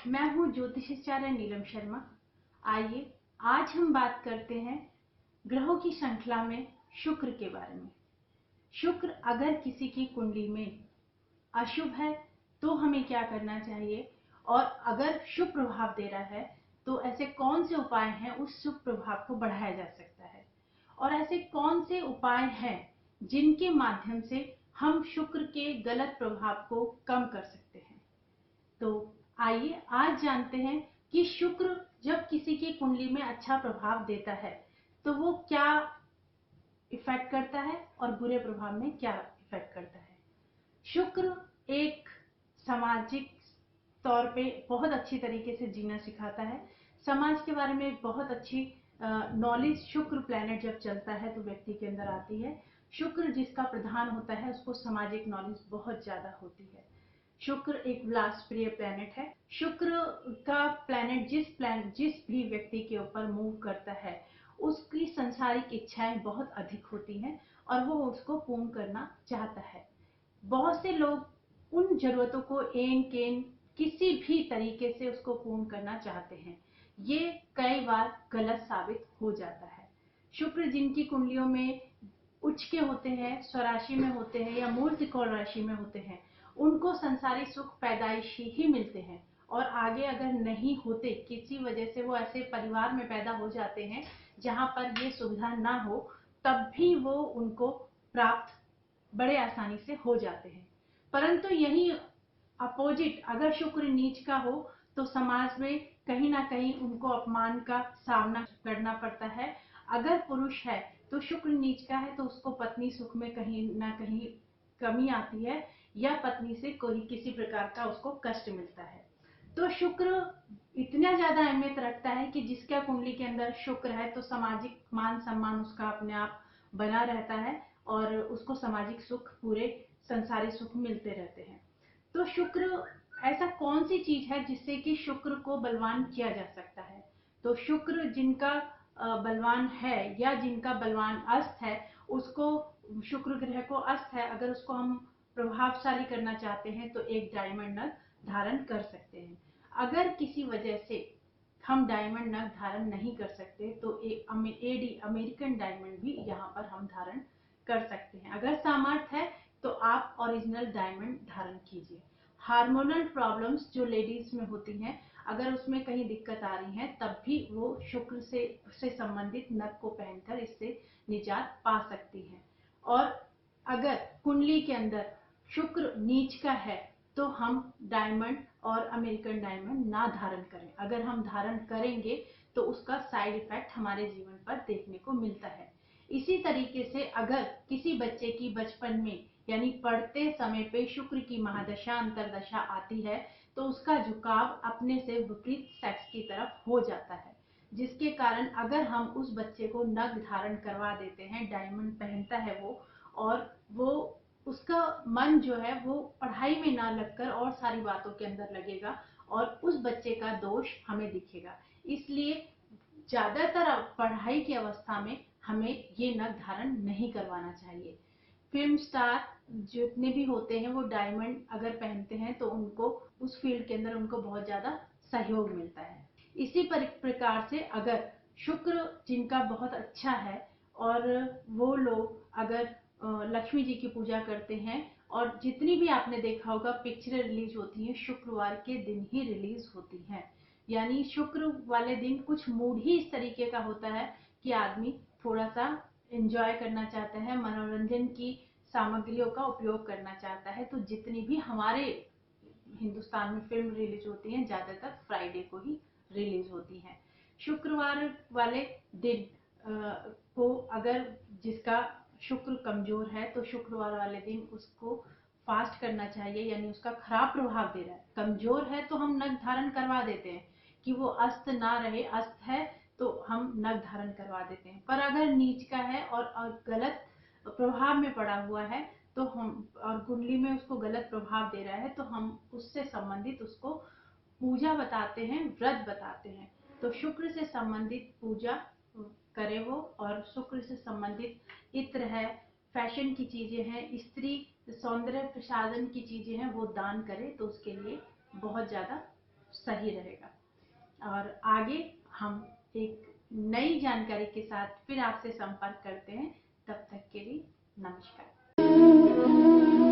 मैं हूँ ज्योतिषाचार्य नीलम शर्मा। आइए आज हम बात करते हैं ग्रहों की श्रृंखला में शुक्र के बारे में। शुक्र अगर किसी की कुंडली में अशुभ है तो हमें क्या करना चाहिए, और अगर शुभ प्रभाव दे रहा है तो ऐसे कौन से उपाय हैं उस शुभ प्रभाव को बढ़ाया जा सकता है, और ऐसे कौन से उपाय हैं जिनके माध्यम से हम शुक्र के गलत प्रभाव को कम कर सकते हैं। तो आइए आज जानते हैं कि शुक्र जब किसी की कुंडली में अच्छा प्रभाव देता है तो वो क्या इफेक्ट करता है और बुरे प्रभाव में क्या इफेक्ट करता है। शुक्र एक सामाजिक तौर पे बहुत अच्छी तरीके से जीना सिखाता है। समाज के बारे में बहुत अच्छी नॉलेज शुक्र प्लैनेट जब चलता है तो व्यक्ति के अंदर आती है। शुक्र जिसका प्रधान होता है उसको सामाजिक नॉलेज बहुत ज्यादा होती है। शुक्र एक विलासप्रिय प्लैनेट है। शुक्र का प्लैनेट जिस भी व्यक्ति के ऊपर मूव करता है उसकी संसारिक इच्छाएं बहुत अधिक होती हैं और वो उसको पूर्ण करना चाहता है। बहुत से लोग उन जरूरतों को एन केन किसी भी तरीके से उसको पूर्ण करना चाहते हैं। ये कई बार गलत साबित हो जाता है। शुक्र जिनकी कुंडलियों में उच्च के होते हैं, स्वराशि में होते हैं या मूल त्रिकोण राशि में होते हैं, उनको संसारी सुख पैदाइशी ही मिलते हैं, और आगे अगर नहीं होते, किसी वजह से वो ऐसे परिवार में पैदा हो जाते हैं जहां पर ये सुविधा ना हो, तब भी वो उनको प्राप्त बड़े आसानी से हो जाते हैं। परंतु यही अपोजिट अगर शुक्र नीच का हो तो समाज में कहीं ना कहीं उनको अपमान का सामना करना पड़ता है। अगर पुरुष है तो शुक्र नीच का है तो उसको पत्नी सुख में कहीं ना कहीं कमी आती है या पत्नी से कोई किसी प्रकार का उसको कष्ट मिलता है। तो शुक्र इतना ज्यादा अहमियत रखता है कि जिसका कुंडली के अंदर शुक्र है तो सामाजिक मान सम्मान उसका अपने आप बना रहता है और उसको सामाजिक सुख, पूरे संसारी सुख मिलते रहते हैं। तो शुक्र ऐसा कौन सी चीज है जिससे कि शुक्र को बलवान किया जा सकता है। तो शुक्र जिनका बलवान है या जिनका बलवान अस्त है, उसको शुक्र ग्रह को अस्त है, अगर उसको हम प्रभावशाली करना चाहते हैं तो एक डायमंड नग धारण कर सकते हैं। अगर किसी वजह से हम डायमंड नग धारण नहीं कर सकते तो एक अमेरिकन डायमंड भी यहाँ पर हम धारण कर सकते हैं। अगर सामर्थ्य है तो आप ओरिजिनल डायमंड धारण कीजिए। हार्मोनल प्रॉब्लम्स जो लेडीज में होती हैं, अगर उसमें कहीं दिक्कत आ रही है तब भी वो शुक्र से संबंधित नग को पहनकर इससे निजात पा सकती हैं। और अगर कुंडली के अंदर शुक्र नीच का है तो हम डायमंड और अमेरिकन डायमंड ना धारण करें। अगर हम धारण करेंगे तो उसका साइड इफेक्ट हमारे जीवन पर देखने को मिलता है। इसी तरीके से अगर किसी बच्चे की बचपन में यानी पढ़ते समय पे शुक्र की महादशा अंतरदशा आती है तो उसका झुकाव अपने से विपरीत सेक्स की तरफ हो जाता है, जिसके कारण अगर हम उस बच्चे को नग धारण करवा देते हैं, डायमंड पहनता है वो, और वो उसका मन जो है वो पढ़ाई में ना लगकर और सारी बातों के अंदर लगेगा और उस बच्चे का दोष हमें दिखेगा। इसलिए ज्यादातर पढ़ाई की अवस्था में हमें ये नग धारण नहीं करवाना चाहिए। फिल्म स्टार जितने भी होते हैं वो डायमंड अगर पहनते हैं तो उनको उस फील्ड के अंदर उनको बहुत ज्यादा सहयोग मिलता है। इसी प्रकार से अगर शुक्र जिनका बहुत अच्छा है और वो लोग अगर लक्ष्मी जी की पूजा करते हैं, और जितनी भी आपने देखा होगा पिक्चरें रिलीज होती हैं शुक्रवार के दिन ही रिलीज होती हैं, यानी शुक्र वाले दिन कुछ मूड ही इस तरीके का होता है कि आदमी थोड़ा सा एंजॉय करना चाहता है, मनोरंजन की सामग्रियों का उपयोग करना चाहता है। तो जितनी भी हमारे हिंदुस्तान में फिल्म रिलीज होती हैं ज्यादातर फ्राइडे को ही रिलीज होती हैं। शुक्रवार वाले दिन को अगर जिसका शुक्र कमजोर है तो शुक्रवार वाले दिन उसको फास्ट करना चाहिए, यानी उसका खराब प्रभाव दे रहा है। कमजोर है तो हम नग धारण करवा देते हैं कि वो अस्त ना रहे, अस्त है तो हम नग धारण करवा देते हैं। पर अगर नीच का है और गलत प्रभाव में पड़ा हुआ है तो हम, और कुंडली में उसको गलत प्रभाव दे रहा है तो हम उससे संबंधित उसको पूजा बताते हैं, व्रत बताते हैं। तो शुक्र से संबंधित पूजा करे वो, और शुक्र से संबंधित इत्र है, फैशन की चीजें हैं, स्त्री सौंदर्य प्रसाधन की चीजें हैं, वो दान करे तो उसके लिए बहुत ज्यादा सही रहेगा। और आगे हम एक नई जानकारी के साथ फिर आपसे संपर्क करते हैं। तब तक के लिए नमस्कार।